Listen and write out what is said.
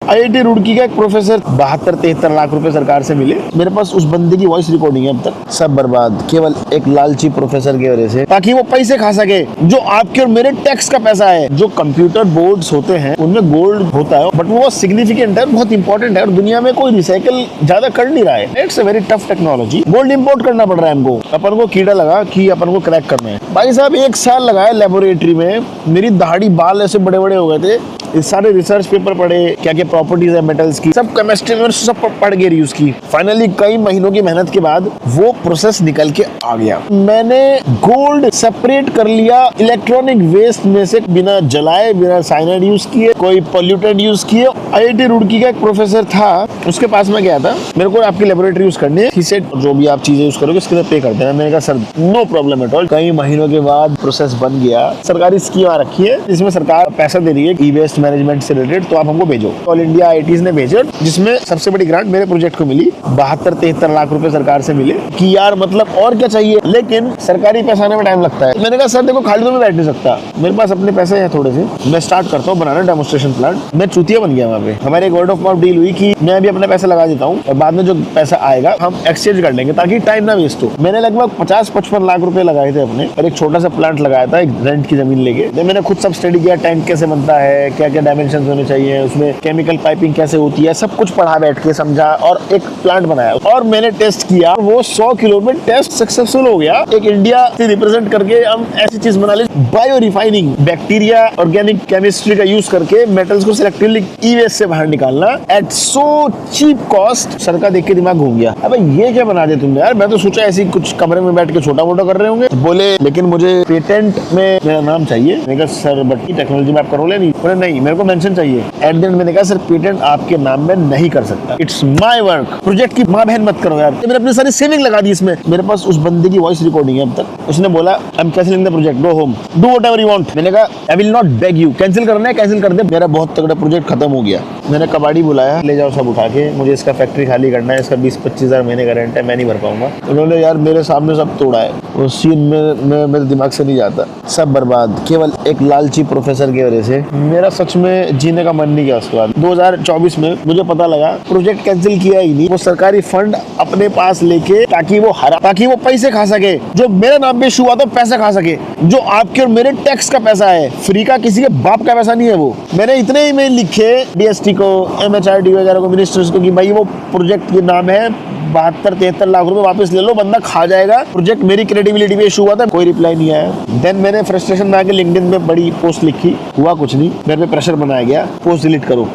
IIT Roorkee का एक professor 72-73 lakh रुपए सरकार से मिले। मेरे पास उस बंदे की वॉइस रिकॉर्डिंग है अब तक। सब बर्बाद केवल एक लालची प्रोफेसर की वजह से, ताकि वो पैसे खा सके जो आपके और मेरे टैक्स का पैसा है। जो कंप्यूटर बोर्ड्स होते हैं उनमें गोल्ड होता है, बट वो सिग्निफिकेंट है, बहुत इंपॉर्टेंट है और दुनिया में कोई रिसाइकल ज्यादा कर नहीं रहा है। It's a very tough technology. Gold import करना पड़ रहा है हमको। अपन को कीड़ा लगा कि अपन को क्रैक करना है। भाई साहब 1 साल लगाया लेबोरेटरी में, मेरी दाढ़ी बाल ऐसे बड़े बड़े हो गए थे। इस सारे रिसर्च पेपर पढ़े, क्या क्या प्रॉपर्टीज है मेटल्स की, सब केमिस्ट्री में सब पढ़ के यूज की। फाइनली कई महीनों की मेहनत के बाद वो प्रोसेस निकल के आ गया। मैंने गोल्ड सेपरेट कर लिया इलेक्ट्रॉनिक वेस्ट में से, बिना जलाए, बिना साइनाइड यूज किए, कोई पोल्यूटेंट यूज किए। IIT रुड़की का एक प्रोफेसर था, उसके पास में गया था, मेरे को आपकी लेबोरेटरी यूज करनी है। He said, जो भी आप चीजें यूज करोगे उसके लिए पे कर देना। मैंने कहा sir no problem at all. कई महीनों के बाद प्रोसेस बन गया। सरकारी स्कीम आ रखी है जिसमें सरकार पैसा दे रही है ई वेस्ट मैनेजमेंट से रिलेटेड, तो आप हमको भेजो। ऑल इंडिया IITs ने भेजे, जिसमें सबसे बड़ी ग्रांट मेरे प्रोजेक्ट को मिली। 72-73 लाख रुपए सरकार से मिले कि यार मतलब और क्या चाहिए, लेकिन सरकारी पैसा आने में टाइम लगता है। मैंने कहा सर देखो खाली तो मैं बैठ नहीं सकता, मेरे पास अपने पैसे हैं थोड़े से, मैं स्टार्ट करता हूँ बनाना डेमोन्स्ट्रेशन प्लांट। मैं चूतिया बन गया वहाँ पे। हमारे एक वर्ड ऑफ माउथ डील हुई कि मैं अभी अपने पैसे लगा देता हूँ और बाद में जो पैसा आएगा हम एक्सचेंज कर लेंगे ताकि टाइम ना वेस्ट हो। मैंने लगभग 50-55 लाख रुपए लगाए थे अपने, और एक छोटा सा प्लांट लगाया था एक रेंट की जमीन लेके। मैंने खुद सब स्टडी किया, टैंक कैसे बनता है, क्या क्या डायमेंशन होने चाहिए, उसमें केमिकल पाइपिंग कैसे होती है, सब कुछ पढ़ा बैठ के, समझा और एक प्लांट बनाया। और मैंने टेस्ट किया, वो 100 किलो में टेस्ट सक्सेसफुल हो गया। एक इंडिया से रिप्रेजेंट करके हम ऐसी चीज बना ली, bio refining, bacteria organic chemistry का यूज करके मेटल्स को सिलेक्टिवली ई वेस्ट से बाहर निकालना at so cheap cost. Sir का देख के दिमाग घूम गया, अबे ये क्या बना दिया तुमने यार। मैं तो सोचा ऐसी कुछ कमरे में बैठ के छोटा मोटा कर रहे होंगे। बोले लेकिन मुझे पेटेंट में मेरा नाम चाहिए। मैंने कहा सर बट टेक्नोलॉजी में आप करोगे नहीं? बोले नहीं, मेरे को मेंशन चाहिए। एट द एंड मैंने कहा सर पेटेंट आपके नाम में नहीं कर सकता, इट्स माय वर्क। प्रोजेक्ट की माँ बहन मत करो यार। मैंने अपनी सारी सेविंग लगा दी इसमें। मेरे पास उस बंदे की वॉइस रिकॉर्डिंग है अब तक। उसने बोला I am cancelling the project, go home, do whatever you want. मैंने कहा I will not beg you, cancel करना है कैंसिल कर दे। मेरा बहुत तगड़ा प्रोजेक्ट खत्म हो गया। मैंने कबाड़ी बुलाया, ले जाओ सब उठा के, मुझे इसका फैक्ट्री खाली करना है, इसका 20-25 हजार महीने का रेंट है, मैं नहीं भर पाऊंगा। उन्होंने यार मेरे सामने सब तोड़ा है। वो सीन में मेरे दिमाग से नहीं जाता। सब बर्बाद केवल एक लालची प्रोफेसर की वजह से। मेरा सच में जीने का मन नहीं किया। उसके बाद 2024 में मुझे पता लगा प्रोजेक्ट कैंसिल किया ही नहीं, वो सरकारी फंड अपने पास लेके ताकि वो पैसे खा सके, जो मेरे नाम पे इशू हुआ था पैसे खा सके, जो आपके और मेरे टैक्स का पैसा है। फ्री का किसी के बाप का पैसा नहीं है वो। मैंने इतने ईमेल लिखे DST को, MHRD वगैरह को, मिनिस्टर्स को कि भाई वो प्रोजेक्ट के नाम है 72-73 लाख रुपए वापस ले लो, बंदा खा जाएगा। प्रोजेक्ट मेरी क्रेडिबिलिटी पे इशू हुआ था, कोई रिप्लाई नहीं आया। देन मैंने फ्रस्ट्रेशन में आके लिंक्डइन में बड़ी पोस्ट लिखी, हुआ कुछ नहीं। मेरे पे प्रेशर बनाया गया, पोस्ट डिलीट करो।